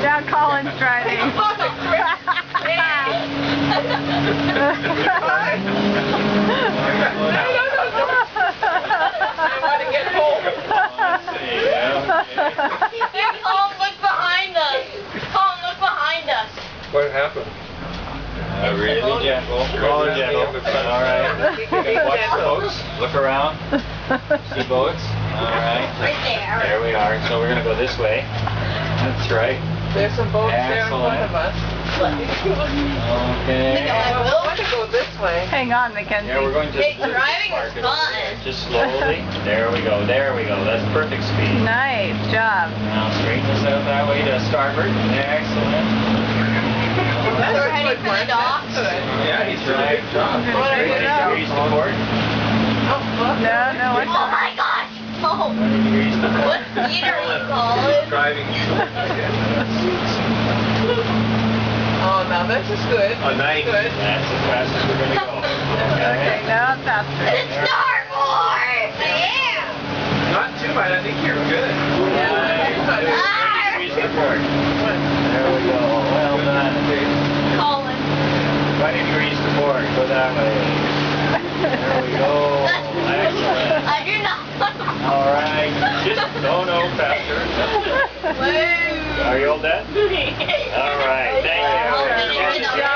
Now Colin's driving. I want to get home. Colin, look behind us. Colin, look behind us. What happened? Really gentle. Really gentle. Alright. Watch the boats. Look around. See boats. Alright. Right there. There we are. So we're going to go this way. That's right. There's some boats there in front Excellent. of us. Okay. I want to go this way. Hang on, Mackenzie. Yeah, we're going to Hey, driving is fun. just slowly. There we go. There we go. That's perfect speed. Nice job. Now straighten us out that way to starboard. Excellent. So we're heading for the docks. Yeah, he's doing a good job. 30 degrees to port. No, what's Oh my gosh! Oh, 20 degrees to port. what speed are we calling? Driving. Oh, now this is good. Oh, nice. Good. That's as fast as we're going to go. Okay, now it's faster. It's starboard! Yeah! Not too bad. I think you're good. Yeah. 20 degrees to port. There we go. Well done. Colin. 20 degrees to port. Go that way. There we go. Excellent. I do not. Alright. Just, no, faster. Woo! Are you all done? Alright. Thank you. Oh,